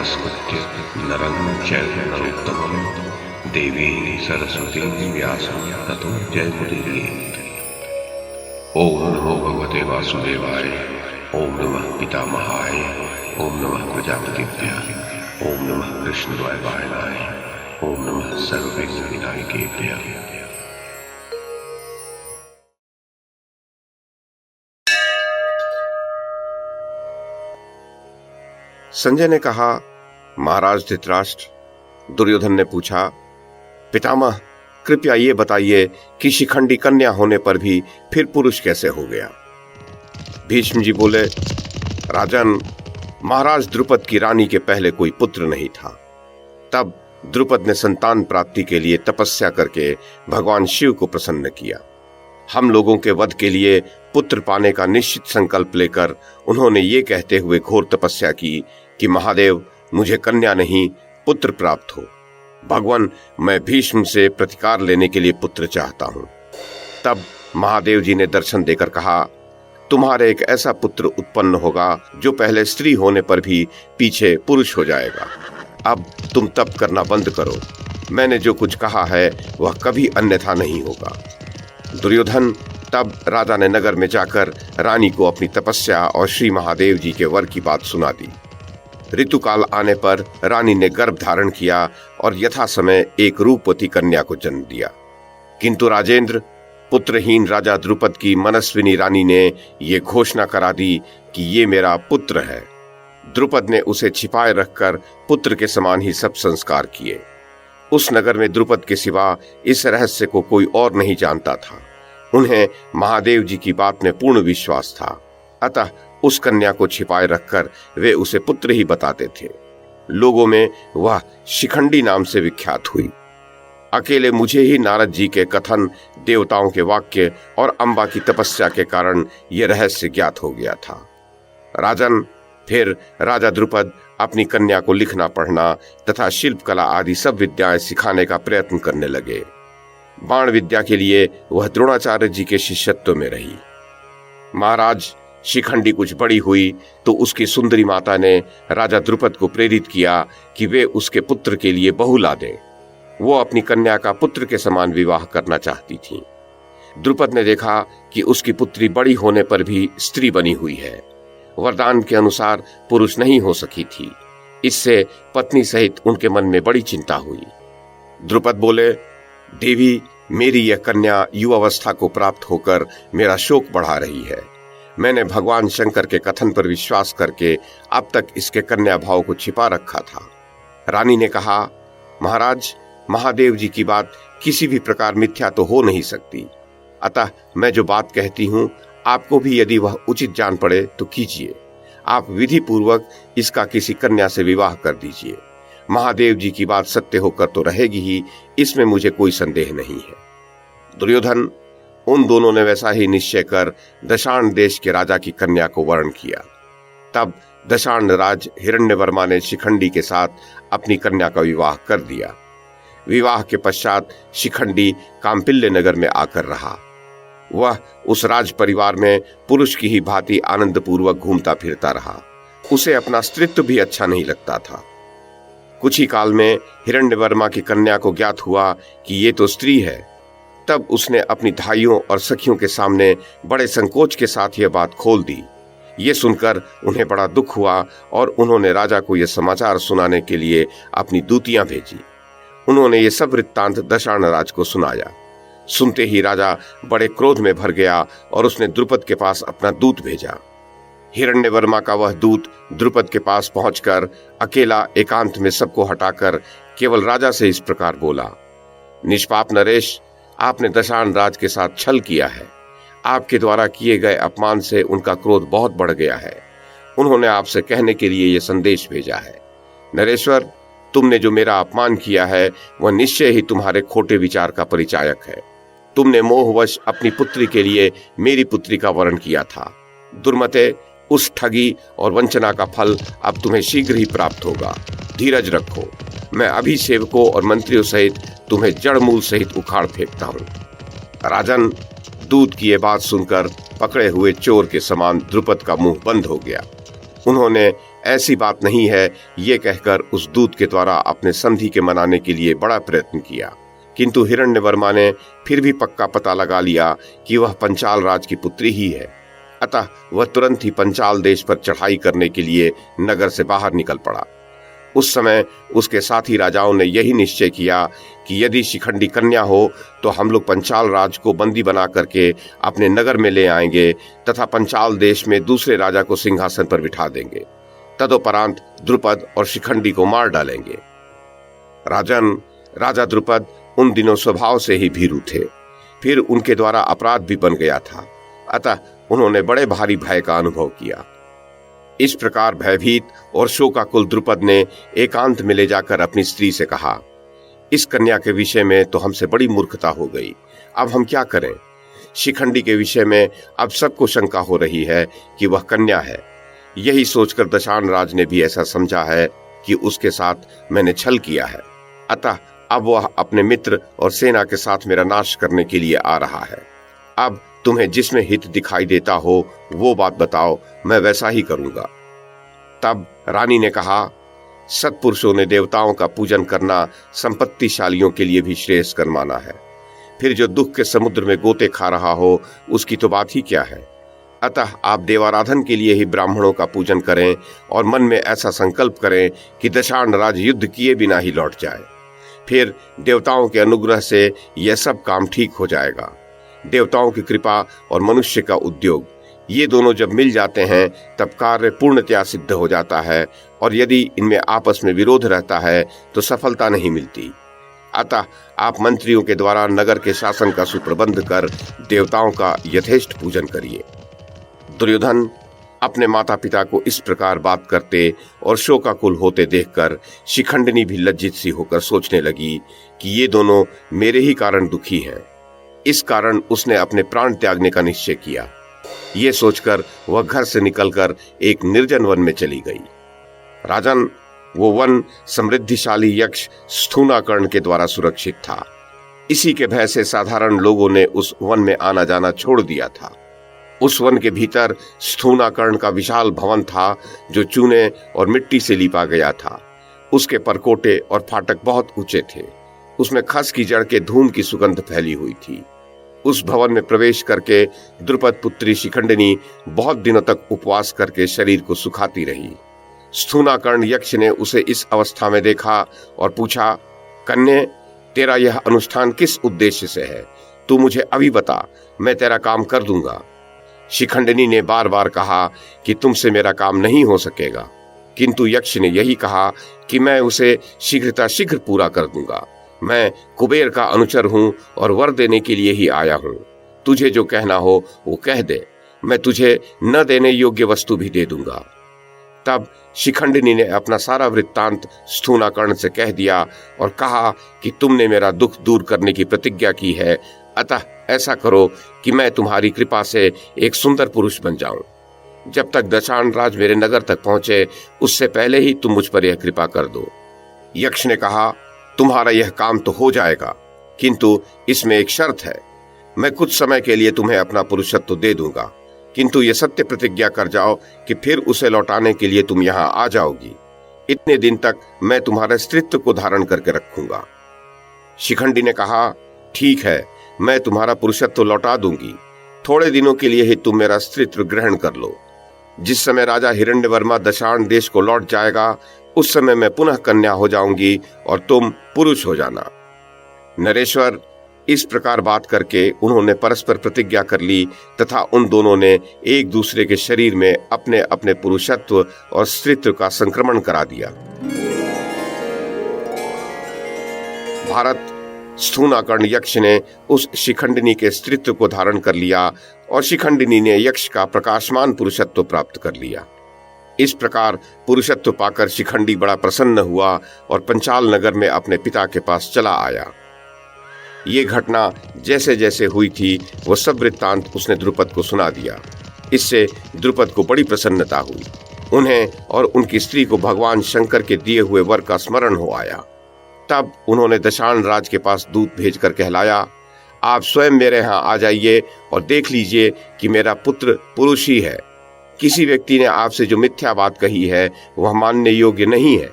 नमस्कृत्य नरं चैव नरोत्तमं देवीं सरस्वतीं व्यासं ततो जयमुदीरयेत्। ओम नमो भगवते वासुदेवाय। ओम नमः पितामहाय। ओम नमः प्रजापतिभ्यः। ओम नमः कृष्णद्वैपायनाय। ओम नमः सर्वविघ्नविनायकेभ्यः। संजय ने कहा, महाराज धृतराष्ट्र। दुर्योधन ने पूछा, पितामह कृपया ये बताइए कि शिखंडी कन्या होने पर भी फिर पुरुष कैसे हो गया। भीष्म जी बोले, राजन, महाराज द्रुपद की रानी के पहले कोई पुत्र नहीं था। तब द्रुपद ने संतान प्राप्ति के लिए तपस्या करके भगवान शिव को प्रसन्न किया। हम लोगों के वध के लिए पुत्र पाने का निश्चित संकल्प लेकर उन्होंने ये कहते हुए घोर तपस्या की कि महादेव, मुझे कन्या नहीं पुत्र प्राप्त हो। भगवान, मैं भीष्म से प्रतिकार लेने के लिए पुत्र चाहता हूं। तब महादेव जी ने दर्शन देकर कहा, तुम्हारे एक ऐसा पुत्र उत्पन्न होगा जो पहले स्त्री होने पर भी पीछे पुरुष हो जाएगा। अब तुम तप करना बंद करो। मैंने जो कुछ कहा है वह कभी अन्यथा नहीं होगा। दुर्योधन तब राजा ने नगर में जाकर रानी को अपनी तपस्या और श्री महादेव जी के वर की बात सुना दी। ऋतुकाल आने पर रानी ने गर्भ धारण किया और यथा समय एक रूपवती कन्या को जन्म दिया। किंतु राजेंद्र, पुत्रहीन राजा द्रुपद की मनस्विनी रानी ने ये घोषणा करा दी कि ये मेरा पुत्र है। द्रुपद ने उसे छिपाए रखकर पुत्र के समान ही सब संस्कार किए। उस नगर में द्रुपद के सिवा इस रहस्य को कोई और नहीं जानता था। उन्हें महादेव जी की बात में पूर्ण विश्वास था। अतः उस कन्या को छिपाए रखकर वे उसे पुत्र ही बताते थे। लोगों में वह शिखंडी नाम से विख्यात हुई। अकेले मुझे ही नारद जी के कथन, देवताओं के वाक्य और अम्बा की तपस्या के कारण यह रहस्य ज्ञात हो गया था। राजन, फिर राजा द्रुपद अपनी कन्या को लिखना पढ़ना तथा शिल्प कला आदि सब विद्याएं सिखाने का प्रयत्न करने लगे। बाण विद्या के लिए वह द्रोणाचार्य जी के शिष्यत्व में रही। महाराज, शिखंडी कुछ बड़ी हुई तो उसकी सुंदरी माता ने राजा द्रुपद को प्रेरित किया कि वे उसके पुत्र के लिए बहू ला दें। वो अपनी कन्या का पुत्र के समान विवाह करना चाहती थी। द्रुपद ने देखा कि उसकी पुत्री बड़ी होने पर भी स्त्री बनी हुई है, वरदान के अनुसार पुरुष नहीं हो सकी थी। इससे पत्नी सहित उनके मन में बड़ी चिंता हुई। द्रुपद बोले, देवी, मेरी यह कन्या युवावस्था को प्राप्त होकर मेरा शोक बढ़ा रही है। मैंने भगवान शंकर के कथन पर विश्वास करके अब तक इसके कन्या भाव को छिपा रखा था। रानी ने कहा, महाराज, महादेव जी की बात किसी भी प्रकार मिथ्या तो हो नहीं सकती। अतः मैं जो बात कहती हूं, आपको भी यदि वह उचित जान पड़े तो कीजिए। आप विधि पूर्वक इसका किसी कन्या से विवाह कर दीजिए। महादेव जी की बात सत्य होकर तो रहेगी ही, इसमें मुझे कोई संदेह नहीं है। दुर्योधन, उन दोनों ने वैसा ही निश्चय कर दशार्ण देश के राजा की कन्या को वर्ण किया। तब दशार्ण राज हिरण्यवर्मा ने शिखंडी के साथ अपनी कन्या का विवाह कर दिया। विवाह के पश्चात शिखंडी कांपिल्य नगर में आकर रहा। वह उस राज परिवार में पुरुष की ही भांति आनंद पूर्वक घूमता फिरता रहा। उसे अपना स्त्रीत्व भी अच्छा नहीं लगता था। कुछ ही काल में हिरण्यवर्मा की कन्या को ज्ञात हुआ कि ये तो स्त्री है। तब उसने अपनी धाइयों और सखियों के सामने बड़े संकोच के साथ यह बात खोल दी। ये सुनकर उन्हें बड़ा दुख हुआ और उन्होंने राजा को यह समाचार सुनाने के लिए अपनी दूतियां भेजी। उन्होंने ये सब वृत्तांत दशार्ण राज को सुनाया। सुनते ही राजा बड़े क्रोध में भर गया और उसने द्रुपद के पास अपना दूत भेजा। हिरण्यवर्मा का वह दूत द्रुपद के पास पहुंचकर अकेला एकांत में सबको हटाकर केवल राजा से इस प्रकार बोला, निष्पाप नरेश, आपने दशार्ण राज के साथ छल किया है। आपके द्वारा किए गए अपमान से उनका क्रोध बहुत बढ़ गया है। उन्होंने आपसे कहने के लिए यह संदेश भेजा है। नरेश्वर, तुमने जो मेरा अपमान किया है वह निश्चय ही तुम्हारे खोटे विचार का परिचायक है। तुमने मोहवश अपनी पुत्री के लिए मेरी पुत्री का वरण किया था। दुर्मते, उस ठगी और वंचना का फल अब तुम्हें शीघ्र ही प्राप्त होगा। धीरज रखो। मैं अभी सेवकों और मंत्रियों सहित तुम्हें जड़ मूल सहित उखाड़ फेंकता हूँ। राजन, दूत की ये बात सुनकर पकड़े हुए चोर के समान द्रुपद का मुंह बंद हो गया। उन्होंने ऐसी बात नहीं है, ये कहकर उस दूत के द्वारा अपने संधि के मनाने के लिए बड़ा प्रयत्न किया, किंतु हिरण्यवर्मा ने फिर भी पक्का पता लगा लिया कि वह पंचाल राज की पुत्री ही है। अतः वह तुरंत ही पंचाल देश पर चढ़ाई करने के लिए नगर से बाहर निकल पड़ा। उस समय उसके साथी राजाओं ने यही निश्चय किया कि यदि शिखंडी कन्या हो तो हम लोग पंचाल राज को बंदी बना करके अपने नगर में ले आएंगे तथा पंचाल देश में दूसरे राजा को सिंहासन पर बिठा देंगे। तदोपरांत द्रुपद और शिखंडी को मार डालेंगे। राजन, राजा द्रुपद उन दिनों स्वभाव से ही भीरू थे, फिर उनके द्वारा अपराध भी बन गया था, अतः उन्होंने बड़े भारी भय का अनुभव किया। इस प्रकार भयभीत और शोकाकुल द्रुपद ने एकांत में ले जाकर अपनी स्त्री से कहा, इस कन्या के विषय में तो हमसे बड़ी मूर्खता हो गई, अब हम क्या करें? शिखंडी के विषय में अब सबको शंका हो रही है कि वह कन्या है। यही सोचकर दशान राज ने भी ऐसा समझा है कि उसके साथ मैंने छल किया है, अतः अब वह अपने मित्र और सेना के साथ मेरा नाश करने के लिए आ रहा है। अब तुम्हें जिसमें हित दिखाई देता हो वो बात बताओ, मैं वैसा ही करूंगा। तब रानी ने कहा, सत्पुरुषों ने देवताओं का पूजन करना संपत्तिशालियों के लिए भी श्रेयस्कर माना है। फिर जो दुख के समुद्र में गोते खा रहा हो उसकी तो बात ही क्या है। अतः आप देवाराधन के लिए ही ब्राह्मणों का पूजन करें और मन में ऐसा संकल्प करें कि दशान राज युद्ध किए बिना ही लौट जाए। फिर देवताओं के अनुग्रह से यह सब काम ठीक हो जाएगा। देवताओं की कृपा और मनुष्य का उद्योग, ये दोनों जब मिल जाते हैं तब कार्य पूर्णतया सिद्ध हो जाता है, और यदि इनमें आपस में विरोध रहता है तो सफलता नहीं मिलती। अतः आप मंत्रियों के द्वारा नगर के शासन का सुप्रबंध कर देवताओं का यथेष्ट पूजन करिए। दुर्योधन अपने माता पिता को इस प्रकार बात करते और शोकाकुल होते देखकर शिखंडिनी भी लज्जित सी होकर सोचने लगी कि ये दोनों मेरे ही कारण दुखी हैं। इस कारण उसने अपने प्राण त्यागने का निश्चय किया। ये सोचकर वह घर से निकलकर एक निर्जन वन में चली गई। राजन, वो वन समृद्धिशाली यक्ष स्थूनाकर्ण के द्वारा सुरक्षित था। इसी के भय से साधारण लोगों ने उस वन में आना जाना छोड़ दिया था। उस वन के भीतर स्थूनाकर्ण का विशाल भवन था जो चूने और मिट्टी से लिपा गया था। उसके परकोटे और फाटक बहुत ऊंचे थे। उसमें खस की जड़ के धूम की सुगंध फैली हुई थी। उस भवन में प्रवेश करके द्रुपद पुत्री शिखंडिनी बहुत दिनों तक उपवास करके शरीर को सुखाती रही। स्थूनाकर्ण यक्ष ने उसे इस अवस्था में देखा और पूछा, कन्ये, तेरा यह अनुष्ठान किस उद्देश्य से है? तू मुझे अभी बता, मैं तेरा काम कर दूंगा। शिखंडिनी ने बार बार कहा कि तुमसे मेरा काम नहीं हो सकेगा, किंतु यक्ष ने यही कहा कि मैं उसे शीघ्र पूरा कर दूंगा। मैं कुबेर का अनुचर हूं और वर देने के लिए ही आया हूं। तुझे जो कहना हो वो कह दे, मैं तुझे न देने योग्य वस्तु भी दे दूंगा। तब शिखंडिनी ने अपना सारा वृत्तांत स्थूनाकर्ण से कह दिया और कहा कि तुमने मेरा दुख दूर करने की प्रतिज्ञा की है, अतः ऐसा करो कि मैं तुम्हारी कृपा से एक सुंदर पुरुष बन जाऊं। जब तक दशान राज मेरे नगर तक पहुंचे उससे पहले ही तुम मुझ पर यह कृपा कर दो। यक्ष ने कहा, तुम्हारा यह काम तो हो जाएगा, किंतु इसमें एक शर्त है। मैं कुछ समय के लिए तुम्हें अपना पुरुषत्व दे दूंगा, किंतु यह सत्य प्रतिज्ञा कर जाओ कि फिर उसे लौटाने के लिए तुम यहाँ आ जाओगी। इतने दिन तक मैं तुम्हारे स्त्रीत्व को धारण करके रखूंगा। शिखंडी ने कहा, ठीक है, मैं तुम्हारा पुरुषत्व लौटा दूंगी। थोड़े दिनों के लिए ही तुम मेरा स्त्रीत्व ग्रहण कर लो। जिस समय राजा हिरण्यवर्मा दशान देश को लौट जाएगा उस समय मैं पुनः कन्या हो जाऊंगी और तुम पुरुष हो जाना। नरेश्वर, इस प्रकार बात करके उन्होंने परस्पर प्रतिज्ञा कर ली तथा उन दोनों ने एक दूसरे के शरीर में अपने अपने पुरुषत्व और स्त्रीत्व का संक्रमण करा दिया। भारत, स्थूनाकर्ण यक्ष ने उस शिखंडिनी के स्त्रीत्व को धारण कर लिया और शिखंडिनी ने यक्ष का प्रकाशमान पुरुषत्व प्राप्त कर लिया। इस प्रकार पुरुषत्व पाकर शिखंडी बड़ा प्रसन्न हुआ और पंचाल नगर में अपने पिता के पास चला आया। ये घटना जैसे जैसे हुई थी वो सब वृत्तांत उसने द्रुपद को सुना दिया। इससे द्रुपद को बड़ी प्रसन्नता हुई। उन्हें और उनकी स्त्री को भगवान शंकर के दिए हुए वर का स्मरण हो आया। तब उन्होंने दशान राज के पास दूत भेजकर कहलाया, आप स्वयं मेरे यहाँ आ जाइए और देख लीजिए कि मेरा पुत्र पुरुष ही है। किसी व्यक्ति ने आपसे जो मिथ्या बात कही है वह मानने योग्य नहीं है।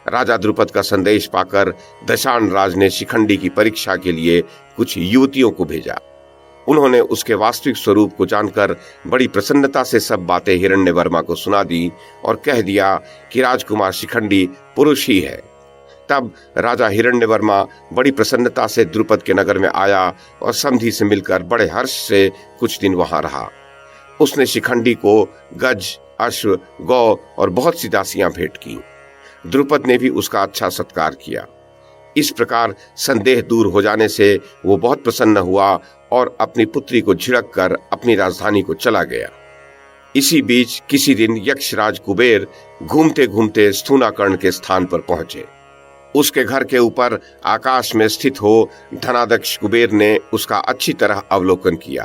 राजा द्रुपद का संदेश पाकर दशान राज ने शिखंडी की परीक्षा के लिए कुछ युवतियों को भेजा। उन्होंने उसके वास्तविक स्वरूप को जानकर बड़ी प्रसन्नता से सब बातें हिरण्यवर्मा को सुना दी और कह दिया कि राजकुमार शिखंडी पुरुष ही है। तब राजा हिरण्यवर्मा बड़ी प्रसन्नता से द्रुपद के नगर में आया और समधी से मिलकर बड़े हर्ष से कुछ दिन वहां रहा। उसने शिखंडी को गज, अश्व, गौ और बहुत सी दासियां भेंट की। द्रुपद ने भी उसका अच्छा सत्कार किया। इस प्रकार संदेह दूर हो जाने से वो बहुत प्रसन्न हुआ और अपनी पुत्री को झिड़क कर अपनी राजधानी को चला गया। इसी बीच किसी दिन यक्षराज कुबेर घूमते घूमते स्थूनाकर्ण के स्थान पर पहुंचे। उसके घर के ऊपर आकाश में स्थित हो धनाध्यक्ष कुबेर ने उसका अच्छी तरह अवलोकन किया।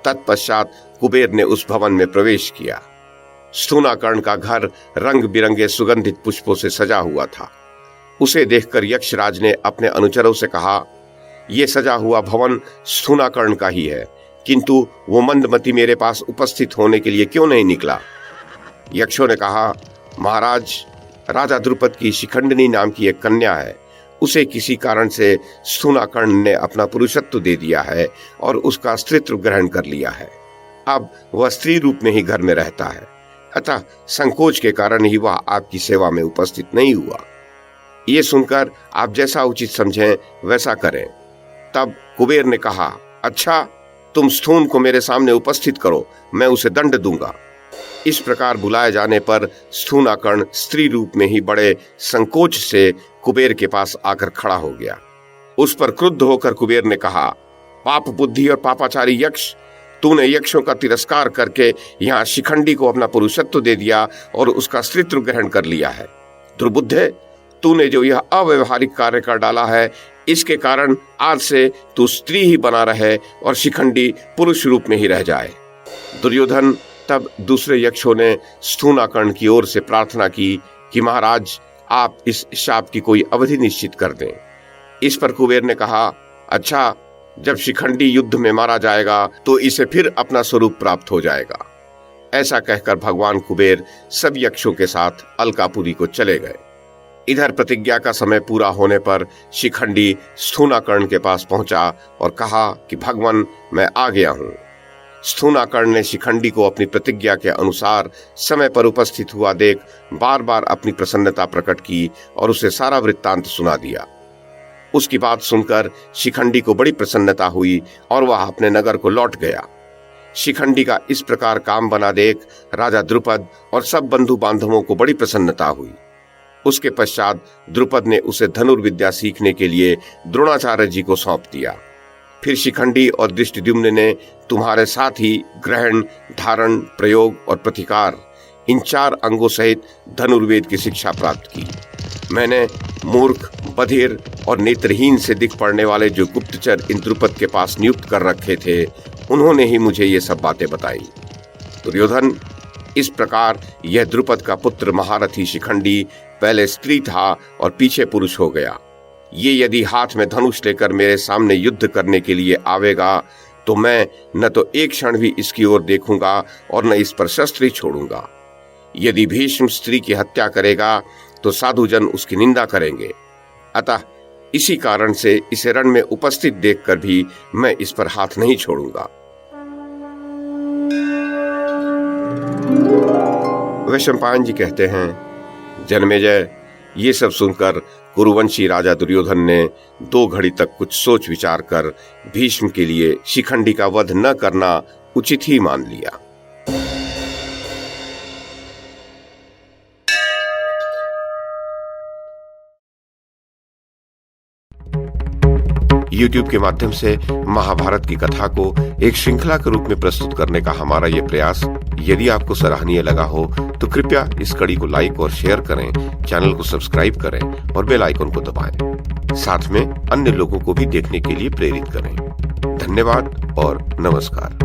तत्पश्चात कुबेर ने उस भवन में प्रवेश किया। स्थूनाकर्ण का घर रंग बिरंगे सुगंधित पुष्पों से सजा हुआ था। उसे देखकर यक्षराज ने अपने अनुचरों से कहा, यह सजा हुआ भवन स्थूनाकर्ण का ही है, किंतु वो मंदमती मेरे पास उपस्थित होने के लिए क्यों नहीं निकला? यक्षों ने कहा, महाराज, राजा द्रुपद की शिखंडिनी नाम की एक कन्या है। उसे किसी कारण से स्थूनाकर्ण ने अपना पुरुषत्व दे दिया है और उसका स्त्रीत्व ग्रहण कर लिया है। अब वह स्त्री रूप में ही घर में रहता है, अतः संकोच के कारण ही वह आपकी सेवा में उपस्थित नहीं हुआ। ये सुनकर आप जैसा उचित समझें वैसा करें। तब कुबेर ने कहा, अच्छा, तुम स्थून को मेरे सामने उपस्थित करो, मैं उसे दंड दूंगा। इस प्रकार बुलाए जाने पर स्थूनाकर्ण स्त्री रूप में ही बड़े संकोच से कुबेर के पास आकर खड़ा हो गया। उस पर क्रुद्ध होकर कुबेर ने कहा, पाप बुद्धि और पापाचारी यक्ष, तूने यक्षों का तिरस्कार करके यहाँ शिखंडी को अपना पुरुषत्व दे दिया और उसका स्त्रीत्व ग्रहण कर लिया है। दुर्बुद्धे, तूने जो यह अव्यवहारिक कार्य कर डाला है, इसके कारण आज से तू स्त्री ही बना रहे और शिखंडी पुरुष रूप में ही रह जाए। दुर्योधन, तब दूसरे यक्षों ने स्थूनाकर्ण की ओर से प्रार्थना की कि महाराज, आप इस शाप की कोई अवधि निश्चित कर दें। इस पर कुबेर ने कहा, अच्छा, जब शिखंडी युद्ध में मारा जाएगा तो इसे फिर अपना स्वरूप प्राप्त हो जाएगा। ऐसा कहकर भगवान कुबेर सब यक्षों के साथ अलकापुरी को चले गए। इधर प्रतिज्ञा का समय पूरा होने पर शिखंडी स्थूनाकर्ण के पास पहुंचा और कहा कि भगवान, मैं आ गया हूं। स्थूनाकर्ण ने शिखंडी को अपनी प्रतिज्ञा के अनुसार समय पर उपस्थित हुआ देख बार बार अपनी प्रसन्नता प्रकट की और उसे सारा वृत्तांत सुना दिया। उसकी बात सुनकर शिखंडी को बड़ी प्रसन्नता हुई और वह अपने नगर को लौट गया। शिखंडी का इस प्रकार काम बना देख राजा द्रुपद और सब बंधु बांधवों को बड़ी प्रसन्नता हुई। उसके पश्चात द्रुपद ने उसे धनुर्विद्या सीखने के लिए द्रोणाचार्य जी को सौंप दिया। फिर शिखंडी और दृष्टिद्युम्न ने तुम्हारे साथ ही ग्रहण, धारण, प्रयोग और प्रतिकार, इन 4 अंगों सहित धनुर्वेद की शिक्षा प्राप्त की। मैंने मूर्ख, बधिर और नेत्रहीन से दिख पड़ने वाले जो गुप्तचर इन द्रुपद के पास नियुक्त कर रखे थे, उन्होंने ही मुझे ये सब बातें बताई। दुर्योधन, इस प्रकार यह द्रुपद का पुत्र महारथी शिखंडी पहले स्त्री था और पीछे पुरुष हो गया। ये यदि हाथ में धनुष लेकर मेरे सामने युद्ध करने के लिए आवेगा तो मैं न तो एक क्षण भी इसकी ओर देखूंगा और न इस पर शस्त्र ही छोड़ूंगा। यदि भीष्म स्त्री की हत्या करेगा तो साधुजन उसकी निंदा करेंगे। अतः इसी कारण से इसे रण में उपस्थित देखकर भी मैं इस पर हाथ नहीं छोड़ूंगा। वैशंपायन जी कहते हैं, जन्मेजय, ये सब सुनकर कुरुवंशी राजा दुर्योधन ने 2 घड़ी तक कुछ सोच विचार कर भीष्म के लिए शिखंडी का वध न करना उचित ही मान लिया। YouTube के माध्यम से महाभारत की कथा को एक श्रृंखला के रूप में प्रस्तुत करने का हमारा ये प्रयास यदि आपको सराहनीय लगा हो तो कृपया इस कड़ी को लाइक और शेयर करें, चैनल को सब्सक्राइब करें और बेल आइकन को दबाएं। साथ में अन्य लोगों को भी देखने के लिए प्रेरित करें। धन्यवाद और नमस्कार।